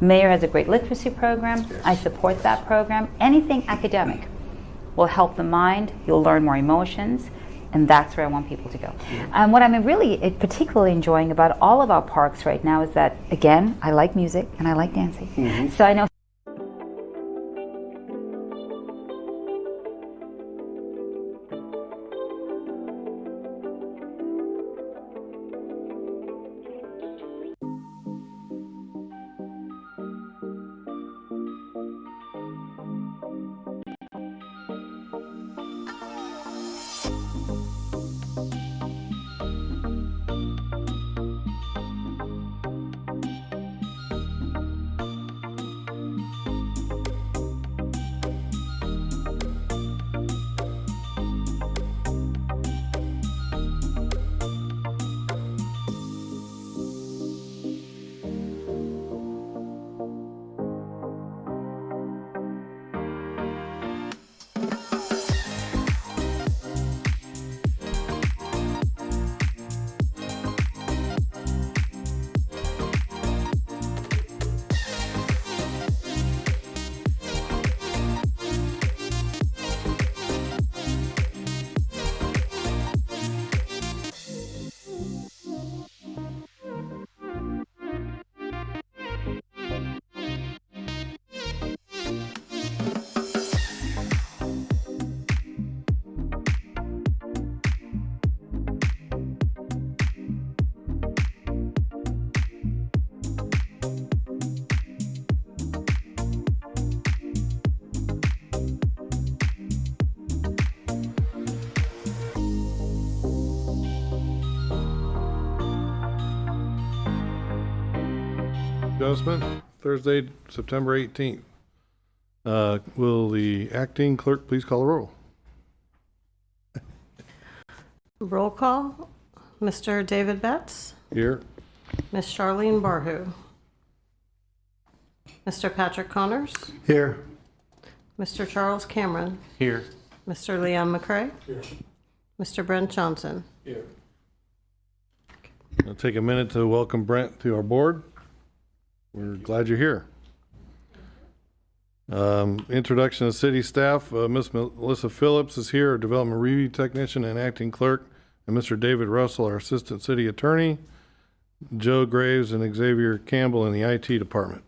Mayor has a great literacy program. I support that program. Anything academic will help the mind. You'll learn more emotions. And that's where I want people to go. And what I'm really particularly enjoying about all of our parks right now is that, again, I like music and I like dancing. So I know Adjustment, Thursday, September 18th. Will the acting clerk please call the roll? Roll call. Mr. David Betts. Here. Ms. Charlene Barhu. Mr. Patrick Connors. Here. Mr. Charles Cameron. Here. Mr. Liam McCray. Here. Mr. Brent Johnson. Here. I'll take a minute to welcome Brent to our board. We're glad you're here. Introduction of city staff. Ms. Melissa Phillips is here, our development review technician and acting clerk, and Mr. David Russell, our assistant city attorney, Joe Graves and Xavier Campbell in the IT department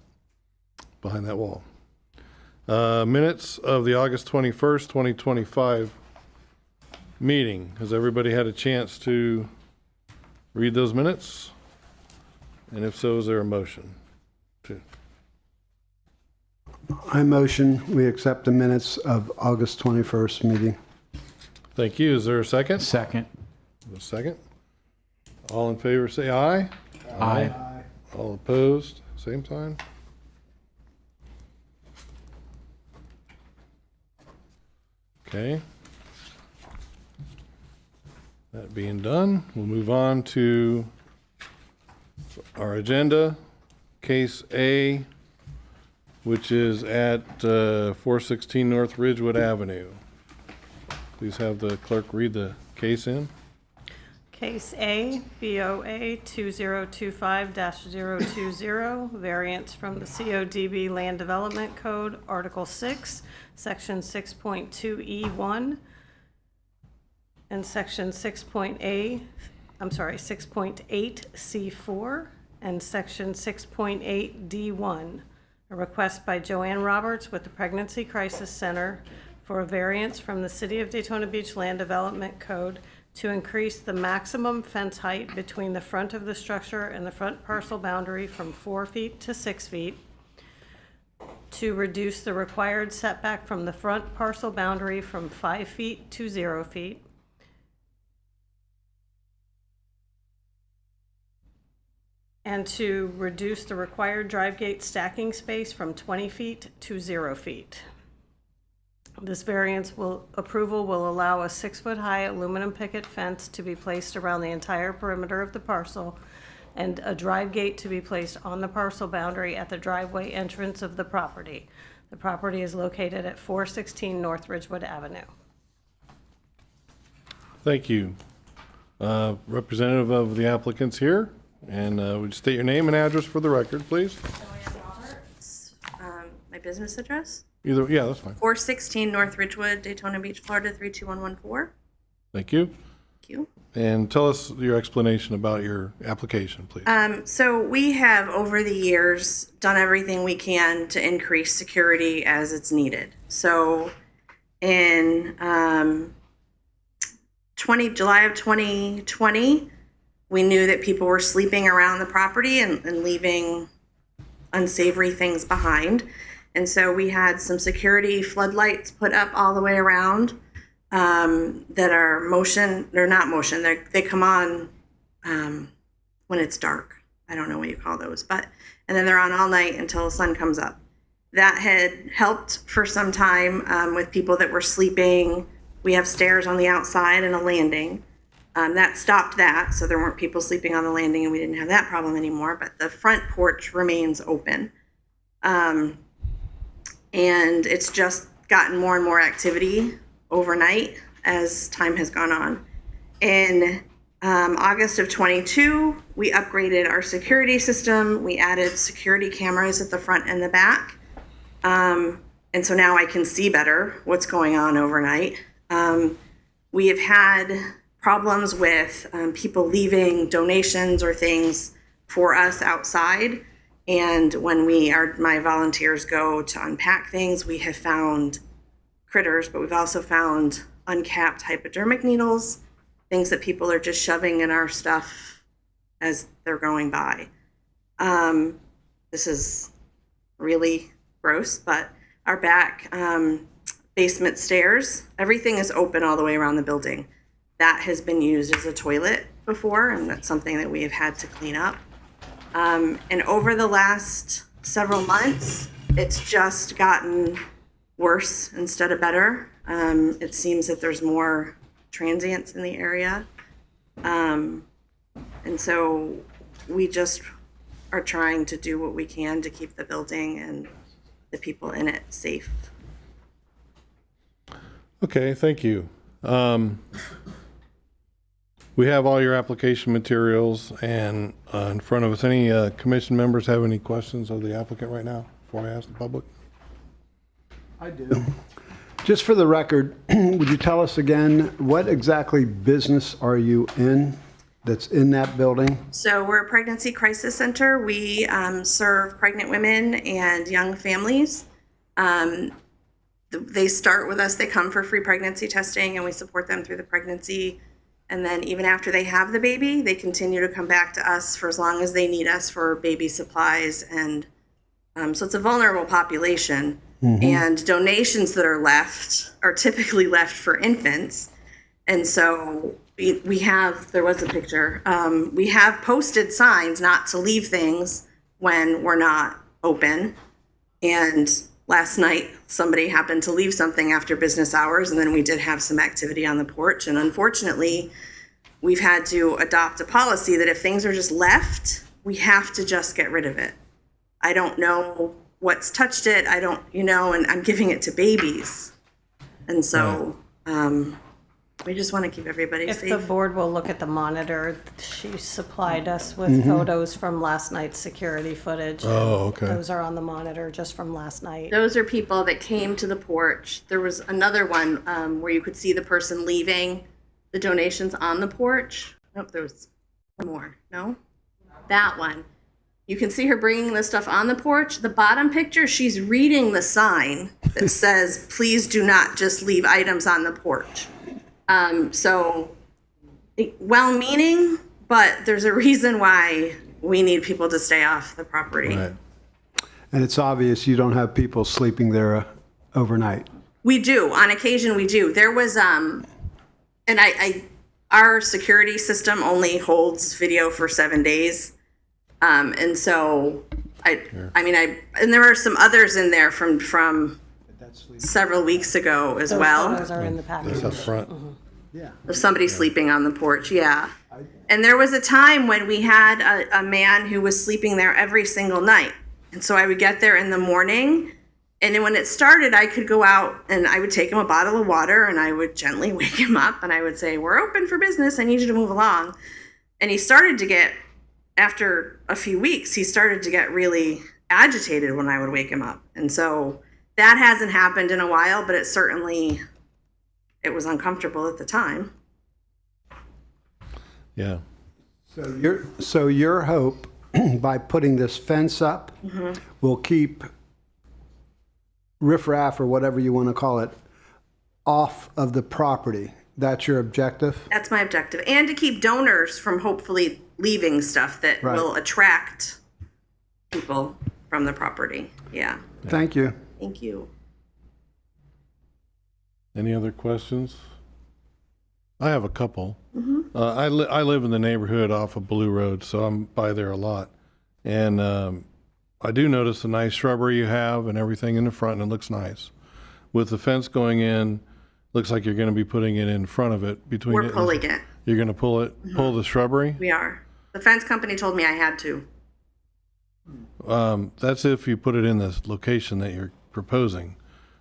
behind that wall. Minutes of the August 21st, 2025 meeting. Has everybody had a chance to read those minutes? And if so, is there a motion? I motion we accept the minutes of August 21st meeting. Thank you. Is there a second? Second. A second. All in favor say aye. Aye. All opposed, same sign. Okay. That being done, we'll move on to our agenda. Case A, which is at 416 North Ridgewood Avenue. Please have the clerk read the case in. Case A, BOA 2025-020, variance from the CODB Land Development Code, Article 6, Section 6.2E1, and Section 6.8C4, and Section 6.8D1. A request by Joanne Roberts with the Pregnancy Crisis Center for a variance from the City of Daytona Beach Land Development Code to increase the maximum fence height between the front of the structure and the front parcel boundary from 4 feet to 6 feet, to reduce the required setback from the front parcel boundary from 5 feet to 0 feet, and to reduce the required drive gate stacking space from 20 feet to 0 feet. This variance approval will allow a 6-foot-high aluminum picket fence to be placed around the entire perimeter of the parcel and a drive gate to be placed on the parcel boundary at the driveway entrance of the property. The property is located at 416 North Ridgewood Avenue. Thank you. Representative of the applicants here, and would you state your name and address for the record, please? Joanne Roberts, business address? Either, yeah, that's fine. 416 North Ridgewood, Daytona Beach, Florida 32114. Thank you. Thank you. And tell us your explanation about your application, please. So we have, over the years, done everything we can to increase security as it's needed. So in July of 2020, we knew that people were sleeping around the property and leaving unsavory things behind. And so we had some security floodlights put up all the way around that are motion, they're not motion, they come on when it's dark. I don't know what you call those, and then they're on all night until the sun comes up. That had helped for some time with people that were sleeping. We have stairs on the outside and a landing. That stopped that, so there weren't people sleeping on the landing and we didn't have that problem anymore, but the front porch remains open. And it's just gotten more and more activity overnight as time has gone on. In August of 22, we upgraded our security system. We added security cameras at the front and the back. And so now I can see better what's going on overnight. We have had problems with people leaving donations or things for us outside. And when my volunteers go to unpack things, we have found critters, but we've also found uncapped hypodermic needles, things that people are just shoving in our stuff as they're going by. This is really gross, but our back basement stairs, everything is open all the way around the building. That has been used as a toilet before, and that's something that we have had to clean up. And over the last several months, it's just gotten worse instead of better. It seems that there's more transients in the area. And so we just are trying to do what we can to keep the building and the people in it safe. Okay, thank you. We have all your application materials and in front of us. Any commission members have any questions of the applicant right now before I ask the public? I do. Just for the record, would you tell us again, what exactly business are you in that's in that building? So we're a pregnancy crisis center. We serve pregnant women and young families. They start with us, they come for free pregnancy testing, and we support them through the pregnancy. And then even after they have the baby, they continue to come back to us for as long as they need us for baby supplies. And so it's a vulnerable population. And donations that are left are typically left for infants. And so we have, there was a picture, we have posted signs not to leave things when we're not open. And last night, somebody happened to leave something after business hours, and then we did have some activity on the porch. And unfortunately, we've had to adopt a policy that if things are just left, we have to just get rid of it. I don't know what's touched it. I don't, and I'm giving it to babies. And so we just want to keep everybody If safe. the board will look at the monitor, she supplied us with photos from last night's security footage. Oh, okay. Those are on the monitor just from last night. Those are people that came to the porch. There was another one where you could see the person leaving the donations on the porch. Nope, there was one more. No? That one. You can see her bringing the stuff on the porch. The bottom picture, she's reading the sign that says, please do not just leave items on the porch. So well-meaning, but there's a reason why we need people to stay off the property. Right. And it's obvious you don't have people sleeping there overnight. We do. On occasion, we do. There was, and our security system only holds video for 7 days. And so and there are some others in there from several weeks ago as Those well. photos are in the That's package. up front. Yeah. Of somebody sleeping on the porch, yeah. And there was a time when we had a man who was sleeping there every single night. And so I would get there in the morning, and then when it started, I could go out and I would take him a bottle of water and I would gently wake him up and I would say, we're open for business, I need you to move along. And he started to get, after a few weeks, he started to get really agitated when I would wake him up. And so that hasn't happened in a while, but it was uncomfortable at the time. Yeah. So your hope by putting this fence up will keep riffraff or whatever you want to call it off of the property. That's your objective? That's my objective. And to keep donors from hopefully leaving stuff that Right. will attract people from the property. Yeah. Thank you. Thank you. Any other questions? I have a couple. I live in the neighborhood off of Blue Road, so I'm by there a lot. And I do notice the nice shrubbery you have and everything in the front, and it looks nice. With the fence going in, looks like you're going to be putting it in front of it. We're pulling it. You're going to pull the shrubbery? We are. The fence company told me I had to. That's if you put it in this location that you're proposing.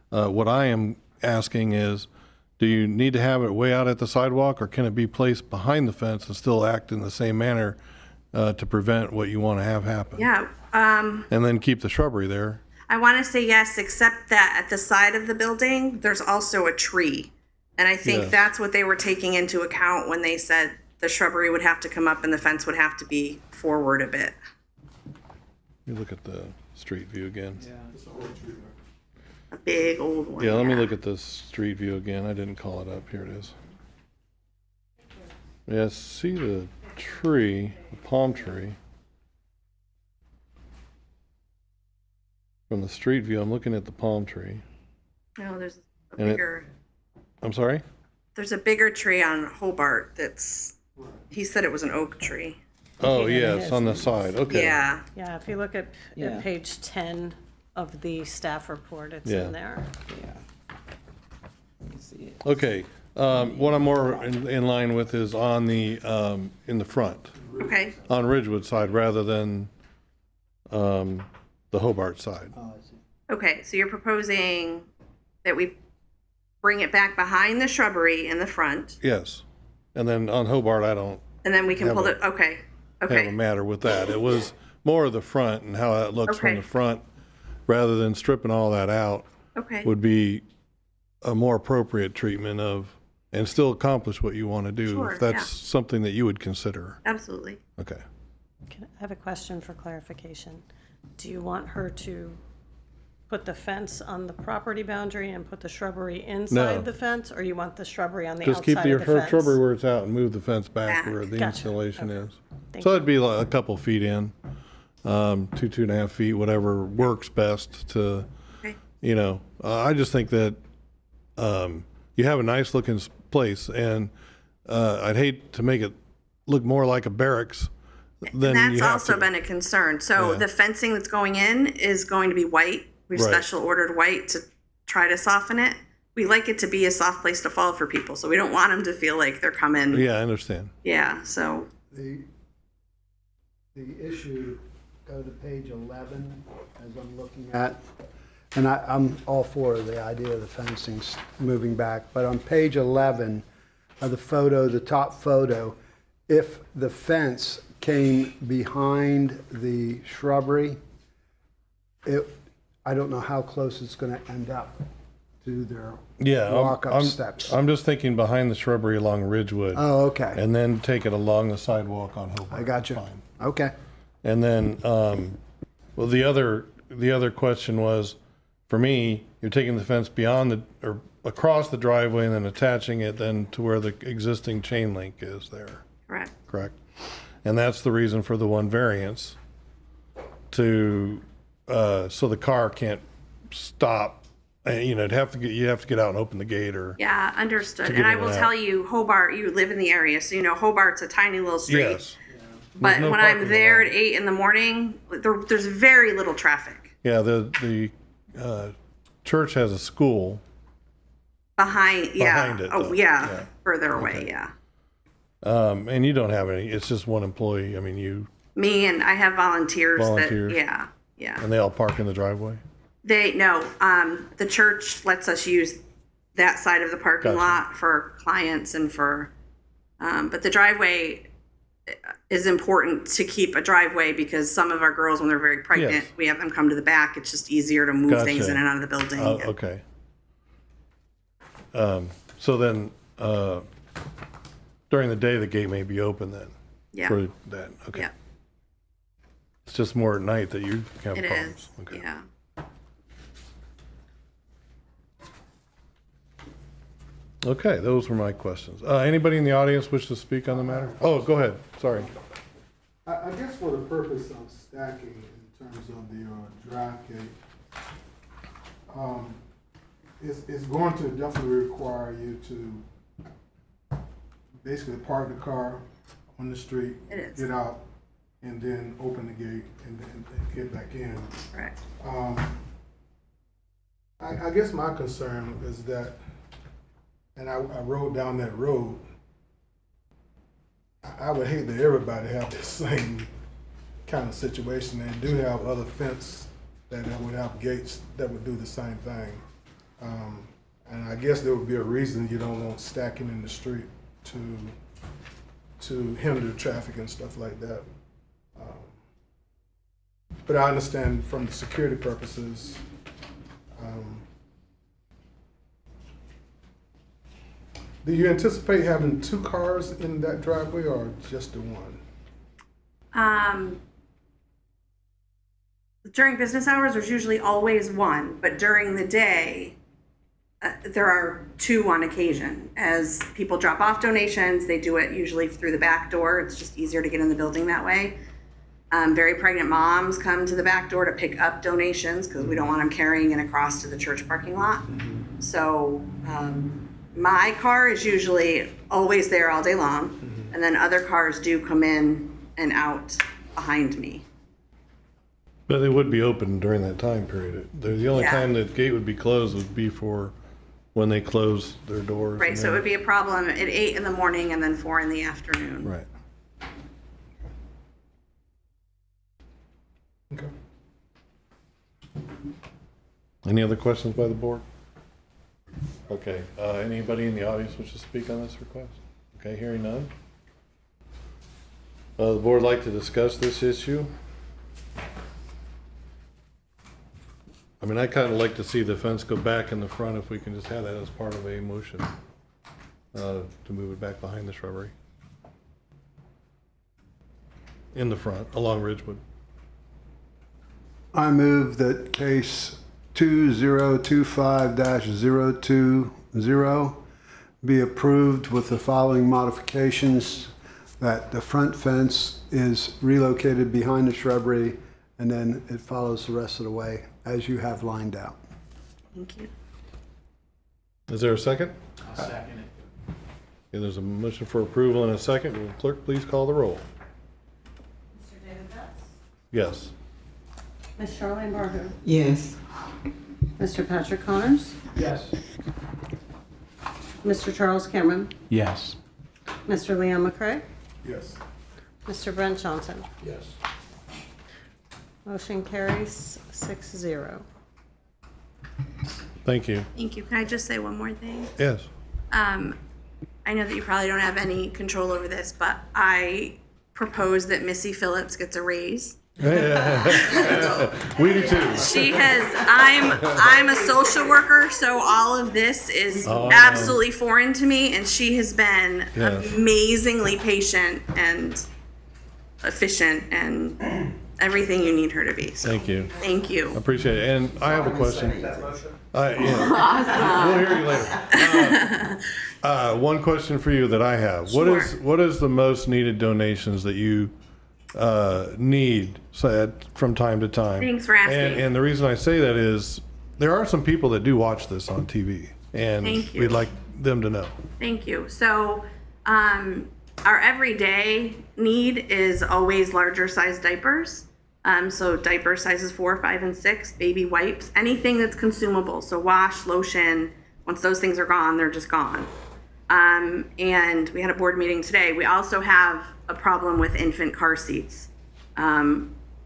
What I am asking is, do you need to have it way out at the sidewalk, or can it be placed behind the fence and still act in the same manner to prevent what you want to have happen? Yeah. And then keep the shrubbery there? I want to say yes, except that at the side of the building, there's also a tree. And I think Yes. that's what they were taking into account when they said the shrubbery would have to come up and the fence would have to be forward a bit. You look at the street view again. A big old one. Yeah, let me look at the street view again. I didn't call it up. Here it is. Yeah, see the tree, the palm tree. From the street view, I'm looking at the palm tree. No, there's a And it- bigger, I'm sorry? there's a bigger tree on Hobart that's, he said it was an oak tree. Oh, yes, on the side. Okay. Yeah. Yeah, if you look at page 10 of the staff report, it's Yeah. in there. Okay. What I'm more in line with is on the, in the front, Okay. on Ridgewood side rather than the Hobart side. Okay, so you're proposing that we bring it back behind the shrubbery in the front, Yes. And then on Hobart, I don't and then we can Have pull a- it, okay, have a okay, matter with that. It was more of the front and how that looks from Okay. the front, rather than stripping all that out, okay. would be a more appropriate treatment of, and still accomplish what you want to do, Sure, if that's yeah. something that you would consider. Absolutely. Okay. I have a question for clarification. Do you want her to put the fence on the property boundary and put the shrubbery No. inside the fence? Or you want the shrubbery on the Just keep outside of the her fence? shrubbery where it's out and move the fence back Back. where the Gotcha. installation Okay. is. Thank So you. it'd be like a couple feet in, 2.5 feet, whatever works best to, Okay. you know, I just think that you have a nice looking place, and I'd hate to make it look more like a barracks than And you that's have also to. been a concern. So Yeah. the fencing that's going in is going to be white. We've Right. special ordered white to try to soften it. We like it to be a soft place to fall for people, so we don't want them to feel like they're coming. Yeah, I understand. Yeah, so, The issue, go to page 11, as I'm looking at, and I'm all for the idea of the fencing moving back, but on page 11 of the photo, the top photo, if the fence came behind the shrubbery, I don't know how close it's going to end up to their Yeah, walk-up steps. I'm just thinking behind the shrubbery along Ridgewood. Oh, okay. And then take it along the sidewalk on Hobart. I got you. Fine. Okay. And then, well, the other question was, for me, you're taking the fence beyond or across the driveway and then attaching it then to where the existing chain link is there, correct. correct? And that's the reason for the one variance to, so the car can't stop. You know, you have to get out and open the gate or, Yeah, understood. get And I in will and tell out. you, Hobart, you live in the area, so you know Hobart's a tiny little street. yes. But There's no when parking I'm there along. at 8 in the morning, there's very little traffic Yeah, the church has a school. behind. Yeah. Behind it, Oh, though. yeah. Yeah. Further away. Yeah. And you don't have any, it's just one employee. I mean, Me and I have volunteers. Volunteers. That. Yeah. Yeah. and they all park in the driveway? The church lets us use that side of the parking Gotcha. lot for clients and for, but the driveway is important to keep a driveway because some of our girls, when they're very pregnant, Yes. we have them come to the back. It's just easier to move things Gotcha. in and out of the building. Oh, okay. So then, during the day, the gate may be open then? Yeah. For that, okay. Yeah, It's just more at night that you have it problems? is. Okay. Yeah. Okay, those were my questions. Anybody in the audience wish to speak on the matter? Oh, go ahead, sorry. I guess for the purpose of stacking in terms of the drive gate, it's going to definitely require you to basically park the car on the street, It is. get out, and then open the gate and then get back in. Correct. I guess my concern is that, and I rode down that road, I would hate that everybody have the same kind of situation. They do have other fence that would have gates that would do the same thing. And I guess there would be a reason you don't want stacking in the street to hinder traffic and stuff like that. But I understand from the security purposes, do you anticipate having 2 cars in that driveway or just the one? During business hours, there's usually always one, but during the day, there are 2 on occasion. As people drop off donations, they do it usually through the back door. It's just easier to get in the building that way. Very pregnant moms come to the back door to pick up donations because we don't want them carrying it across to the church parking lot. So my car is usually always there all day long, and then other cars do come in and out behind me. But they would be open during that time period. The only Yeah. time that gate would be closed would be for when they close their doors. Right, and so it then- would be a problem at 8 in the morning and then 4 in the afternoon. Right. Okay. Any other questions by the board? Okay, anybody in the audience wish to speak on this request? Okay, hearing none. The board like to discuss this issue? I mean, I kind of like to see the fence go back in the front if we can just have that as part of a motion to move it back behind the shrubbery. In the front, along Ridgewood. I move that case 2025-020 be approved with the following modifications: that the front fence is relocated behind the shrubbery, and then it follows the rest of the way as you have lined out. Thank you. Is there a second? I'll second it. Okay, there's a motion for approval and a second. Will the clerk please call the roll? Mr. David Betts. Yes. Ms. Charlene Barhu. Yes. Mr. Patrick Connors. Yes. Mr. Charles Cameron. Yes. Mr. Leon McCray. Yes. Mr. Brent Johnson. Yes. Motion carries 6-0. Thank you. Thank you. Can I just say one more thing? Yes. I know that you probably don't have any control over this, but I propose that Missy Phillips gets a raise. We do too. She has, I'm a social worker, so all of this is absolutely foreign to me, and she has been Yes. amazingly patient and efficient and everything you need her to be. So Thank you. thank you. Appreciate it. And I have a question. Yeah. We'll hear you later. One question for you that I have. Sure. What is the most needed donations that you need from time to time? Thanks for asking. And the reason I say that is there are some people that do watch this on TV, and Thank you. we'd like them to know. Thank you. So, our everyday need is always larger size diapers. So diaper sizes 4, 5, and 6, baby wipes, anything that's consumable. So wash, lotion, once those things are gone, they're just gone. And we had a board meeting today. We also have a problem with infant car seats.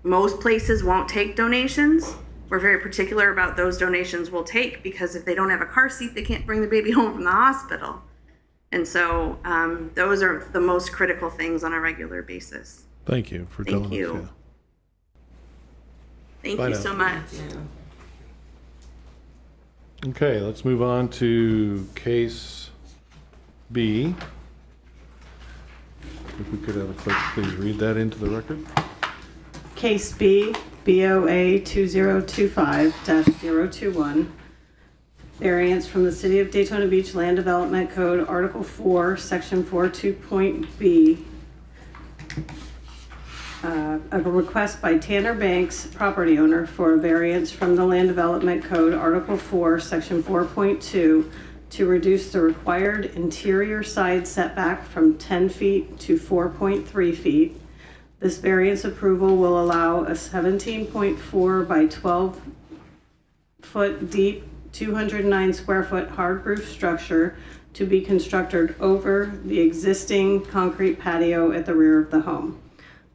Most places won't take donations. We're very particular about those donations we'll take because if they don't have a car seat, they can't bring the baby home from the hospital. And so those are the most critical things on a regular basis. Thank you for telling us. you. Yeah. Thank Bye you now. so much. Okay, let's move on to case B. If we could have a clerk please read that into the record. Case B, BOA 2025-021, variance from the City of Daytona Beach Land Development Code, Article 4, Section 42.B. A request by Tanner Banks, property owner, for a variance from the Land Development Code, Article 4, Section 4.2, to reduce the required interior side setback from 10 feet to 4.3 feet. This variance approval will allow a 17.4 by 12 foot deep, 209 square foot hard roof structure to be constructed over the existing concrete patio at the rear of the home.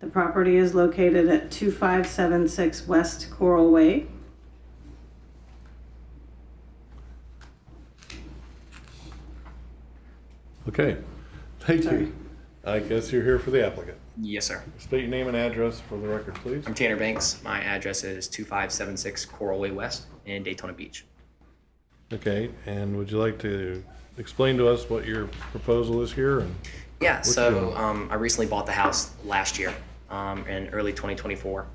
The property is located at 2576 West Coral Way. Okay, thank Sorry. you. I guess you're here for the applicant. Yes, sir. State your name and address for the record, please. I'm Tanner Banks. My address is 2576 Coral Way West in Daytona Beach. Okay, and would you like to explain to us what your proposal is here? And Yeah, What's so going I recently bought the house last year in early 2024.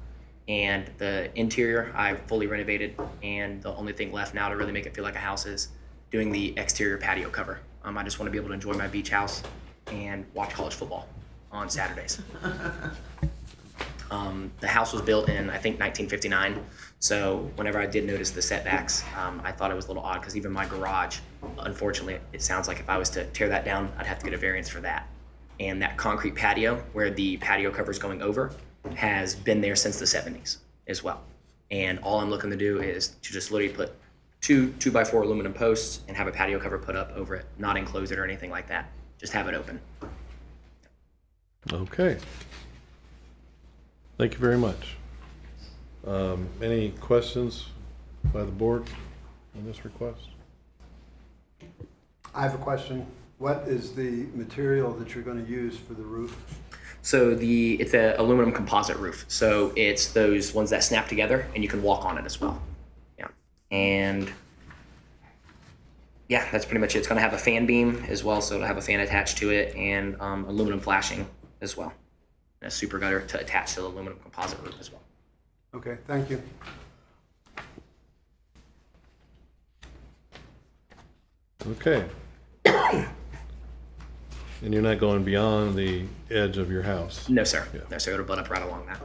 And the interior I fully renovated, and the only thing left now to really make it feel like a house is doing the exterior patio cover. I just want to be able to enjoy my beach house and watch college football on Saturdays. The house was built in, I think, 1959. So whenever I did notice the setbacks, I thought it was a little odd because even my garage, unfortunately, it sounds like if I was to tear that down, I'd have to get a variance for that. And that concrete patio where the patio cover is going over has been there since the 70s as well. And all I'm looking to do is to just literally put two 2x4 aluminum posts and have a patio cover put up over it, not enclose it or anything like that. Just have it open. Okay. Thank you very much. Any questions by the board on this request? I have a question. What is the material that you're going to use for the roof? So it's an aluminum composite roof. So it's those ones that snap together and you can walk on it as well. Yeah. And yeah, that's pretty much it. It's going to have a fan beam as well. So it'll have a fan attached to it and aluminum flashing as well. And a super gutter to attach to the aluminum composite roof as well. Okay, thank you. Okay. And you're not going beyond the edge of your house? No, sir. Yeah. No, sir. It'll butt up right along that.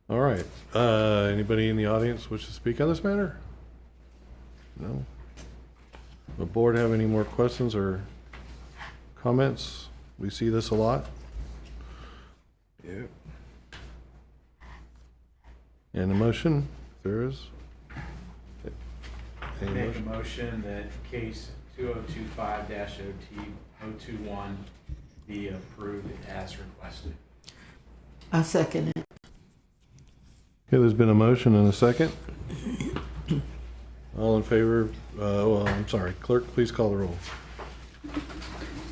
All right. Anybody in the audience wish to speak on this matter? No? The board have any more questions or comments? We see this a lot. Yeah. And a motion, if there is. Any Make a motion? motion that case 2025-021 be approved as requested. I second it. Okay, there's been a motion and a second. All in favor, well, I'm sorry, clerk, please call the roll.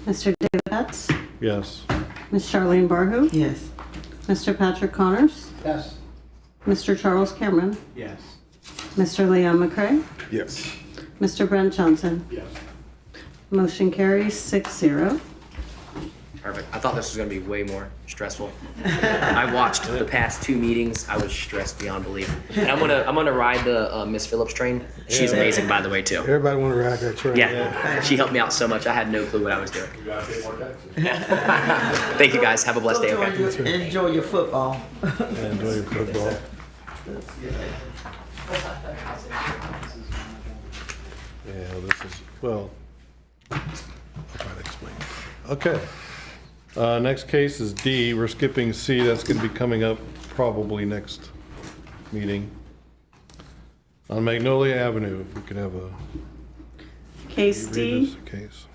Mr. David Betts, Yes. Ms. Charlene Barhu, Yes. Mr. Patrick Connors, Yes. Mr. Charles Cameron, Yes. Mr. Leon McCray, Yes. Mr. Brent Johnson. Yes. Motion carries 6-0. Perfect. I thought this was going to be way more stressful. I watched the past two meetings. I was stressed beyond belief. And I'm gonna ride the Miss Phillips train. She's amazing, by the way, too. Everybody want to ride that train. Yeah, she helped me out so much. I had no clue what I was doing. Thank you, guys. Have a blessed day. Okay? Enjoy your football. Enjoy your football. Yeah, this is, well, I'll try to explain. Okay. Next case is D. We're skipping C. That's going to be coming up probably next meeting. On Magnolia Avenue, if we could have a Case read D, this case.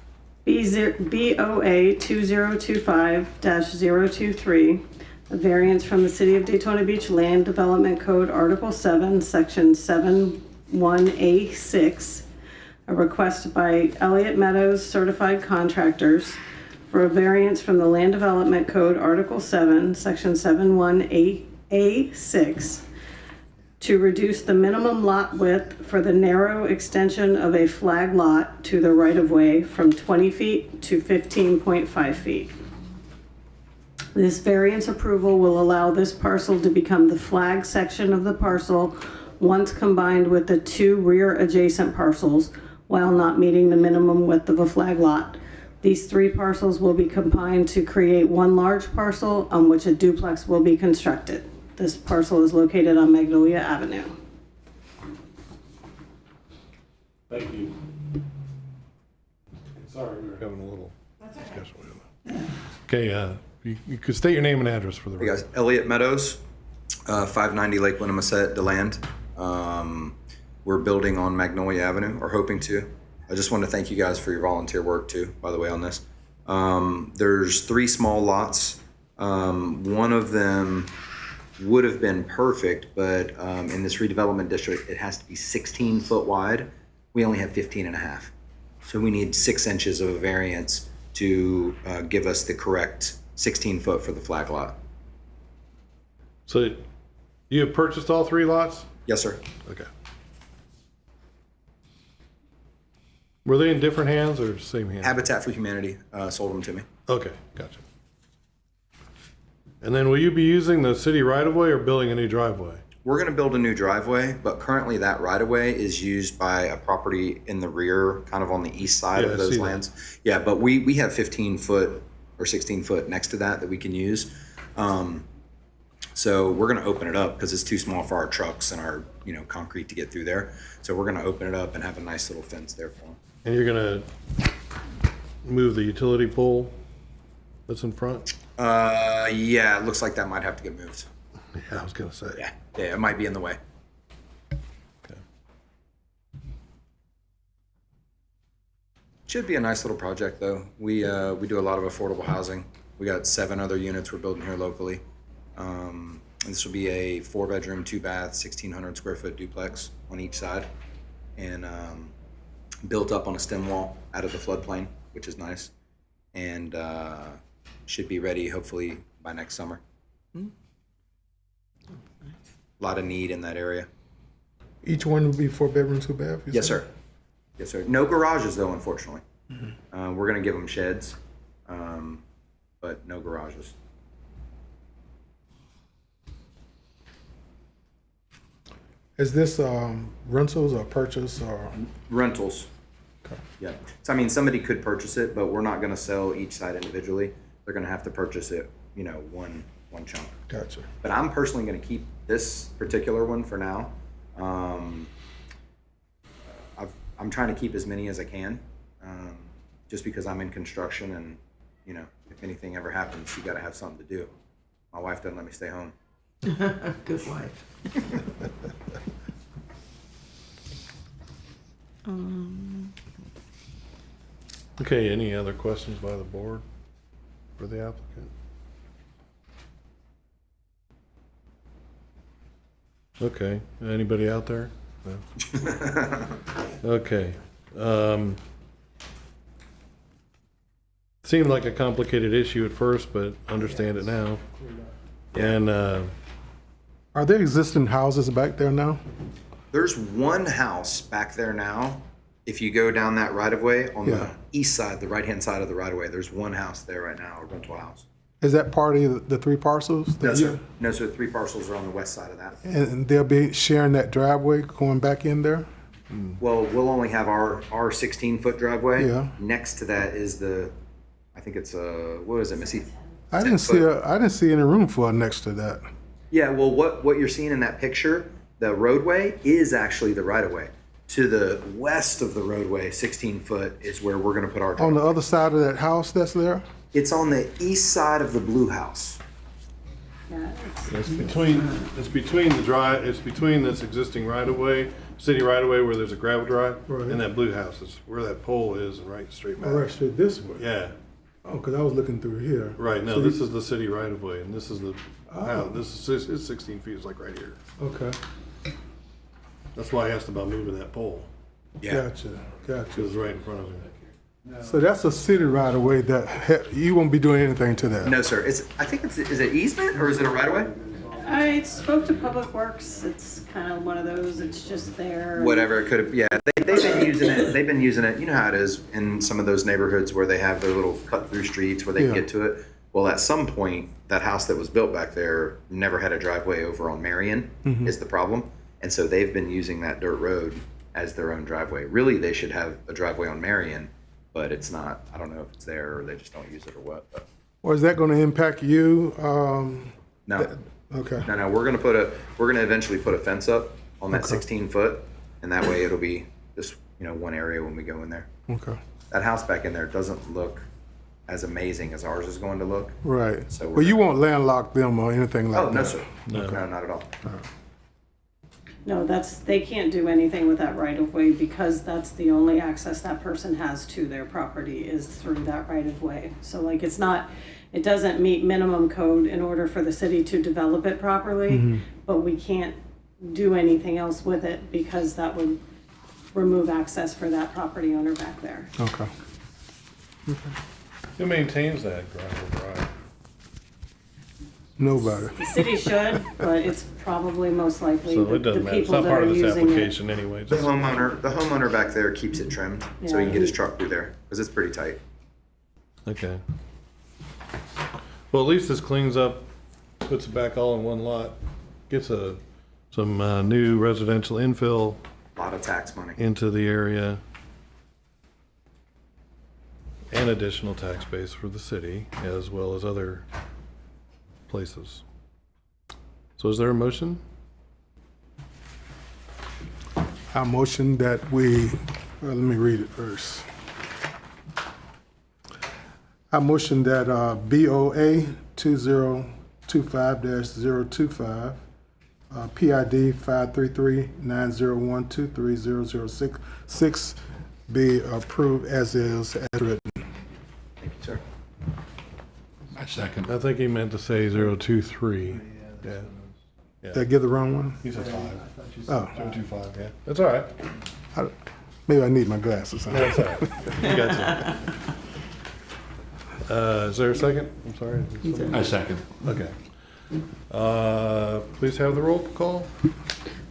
BOA 2025-023, a variance from the City of Daytona Beach Land Development Code, Article 7, Section 71A6, a request by Elliott Meadows Certified Contractors for a variance from the Land Development Code, Article 7, Section 71A6, to reduce the minimum lot width for the narrow extension of a flag lot to the right-of-way from 20 feet to 15.5 feet. This variance approval will allow this parcel to become the flag section of the parcel once combined with the 2 rear adjacent parcels while not meeting the minimum width of a flag lot. These 3 parcels will be combined to create one large parcel on which a duplex will be constructed. This parcel is located on Magnolia Avenue. Thank you. Sorry, we were having a little discussion with you. Okay, you could state your name and address for the Hey record. guys, Elliott Meadows, 590 Lake Winnemucet, DeLand. We're building on Magnolia Avenue, or hoping to. I just want to thank you guys for your volunteer work too, by the way, on this. There's 3 small lots. One of them would have been perfect, but in this redevelopment district, it has to be 16 foot wide. We only have 15 and a half. So we need 6 inches of a variance to give us the correct 16 foot for the flag lot. So you have purchased all 3 lots? Yes, sir. Okay. Were they in different hands or same hands? Habitat for Humanity sold them to me. Okay, gotcha. And then will you be using the city right-of-way or building a new driveway? We're going to build a new driveway, but currently that right-of-way is used by a property in the rear, kind of on the east side Yeah, I of those see that. lands. Yeah, but we have 15 foot or 16 foot next to that we can use. So we're going to open it up because it's too small for our trucks and our concrete to get through there. So we're going to open it up and have a nice little fence there for them. And you're gonna move the utility pole that's in front? Yeah, it looks like that might have to get moved. Yeah, I was gonna say. Yeah, it might be in the way. Okay. Should be a nice little project though. We do a lot of affordable housing. We got 7 other units we're building here locally. And this will be a 4-bedroom, 2-bath, 1,600 square foot duplex on each side, and built up on a stem wall out of the floodplain, which is nice, and should be ready hopefully by next summer. A lot of need in that area. Each one would be 4 bedroom, 2 bath? you Yes, said? sir. Yes, sir. No garages though, unfortunately. We're gonna give them sheds, but no garages. Is this rentals or purchase or? Rentals. Okay. Yeah. So I mean, somebody could purchase it, but we're not gonna sell each side individually. They're gonna have to purchase it, one chunk. Gotcha. But I'm personally gonna keep this particular one for now. I'm trying to keep as many as I can, just because I'm in construction and, if anything ever happens, you gotta have something to do. My wife doesn't let me stay home. Good wife. Okay, any other questions by the board for the applicant? Okay, anybody out there? No? Okay. Seemed like a complicated issue at first, but understand it now. And, Are there existing houses back there now? There's one house back there now. If you go down that right of way on Yeah. the east side, the right hand side of the right of way, there's one house there right now, a rental house. Is that part of the 3 parcels? No, that sir. No, sir. 3 parcels are on the west side of that. And they'll be sharing that driveway going back in there? Well, we'll only have our 16-foot driveway. Yeah. Next to that is I think it's what is it, Missy? I didn't see any room for it next to that. Yeah, well, what you're seeing in that picture, the roadway is actually the right of way. To the west of the roadway, 16 foot is where we're going to put our On driveway. the other side of that house that's there? It's on the east side of the blue house. it's between it's between this existing right-of-way, city right-of-way where there's a gravel drive, Right. and that blue house is where that pole is, and right straight back. Oh, right straight this way? Yeah, Oh, because I was looking through here. right, no, So this you- is the city right-of-way, and this is the, Oh. this is, it's 16 feet, it's like right here. Okay. That's why I asked about moving that pole. Yeah. Gotcha, It gotcha. was right in front of him. So that's a city right of way that, you won't be doing anything to that? No, sir. I think is it easement or is it a right of way? I spoke to Public Works. It's kind of one of those, it's just there. Whatever it could have. Yeah, they've been using it. They've been using it. You know how it is in some of those neighborhoods where they have their little cut through streets where they can Yeah. get to it. Well, at some point, that house that was built back there never had a driveway over on Marion. Is the problem, and so they've been using that dirt road as their own driveway. Really, they should have a driveway on Marion, but it's not. I don't know if it's there or they just don't use it or what. But Or is that gonna impact you? no. Okay, No, we're gonna eventually put a fence up on that 16 foot, and that way it'll be just one area when we go in there. okay, That house back in there doesn't look as amazing as ours is going to look. right. So Well, you won't landlock them or anything like Oh that? no, sir. No, not at all. No, they can't do anything with that right of way because that's the only access that person has to their property is through that right of way. So like it doesn't meet minimum code in order for the city to develop it properly, but we can't do anything else with it because that would remove access for that property owner back there. Okay. Who maintains that gravel drive? Nobody. The city should, but it's probably most likely So the it doesn't matter. It's people not that part are of this using it. application anyway. The Just- homeowner back there keeps it trimmed so he Yeah. can get his truck through there because it's pretty tight. Okay. Well, at least this cleans up, puts it back all in one lot, gets some new residential infill A lot of tax money. into the area, and additional tax base for the city as well as other places. So is there a motion? I motion that we, well, let me read it first. I motion that BOA 2025-025, PID 533-901-23006 be approved as is as written. Thank you, sir. I think he meant to say 023. Yeah. Did I get the wrong one? He said 5. Oh, 025, yeah. That's all right. maybe I need my glasses. Huh? That's all right. You got you. Is there a second? I'm sorry. I second. Okay. Please have the roll call.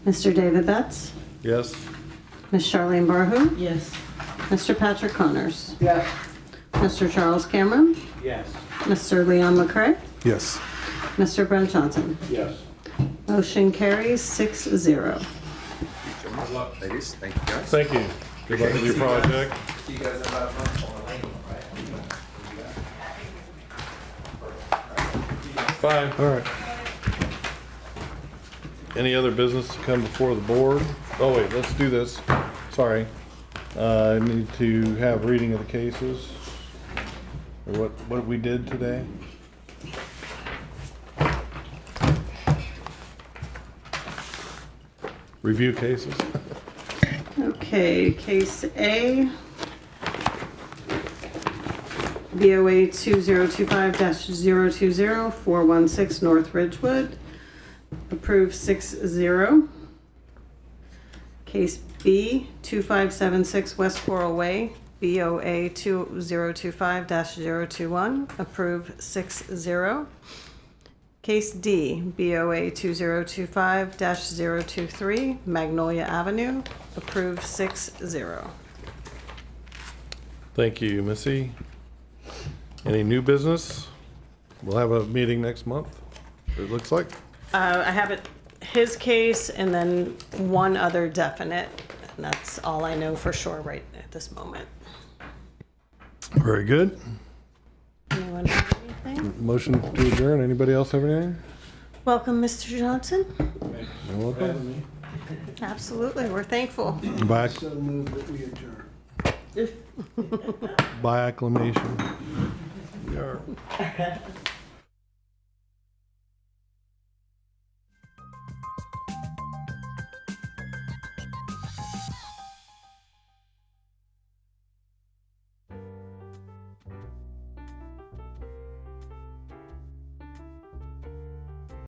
Mr. David Betts, Yes? Ms. Charlene Barhu, Yes. Mr. Patrick Connors, Yeah. Mr. Charles Cameron, Yes. Mr. Leon McCray, Yes. Mr. Brent Johnson. Yes. Motion carries 6-0. Ladies, thank you guys. Thank you. Good luck with your project. See you guys in about a month. Bye. All right. Any other business to come before the board? Oh, wait, let's do this. Sorry. I need to have reading of the cases. Or what we did today. Review cases. Okay, case A. BOA 2025-020, 416 North Ridgewood. Approved 6-0. Case B, 2576 West Coral Way, BOA 2025-021. Approved 6-0. Case D, BOA 2025-023, Magnolia Avenue, approved 6-0. Thank you, Missy. Any new business? We'll have a meeting next month, it looks like. I have his case and then one other definite, and that's all I know for sure right at this moment. Very good. Anyone have anything? Motion to adjourn. Anybody else have anything? Welcome, Mr. Johnson. You're welcome. Absolutely, we're thankful. By, So move that we adjourn. by acclamation. We are.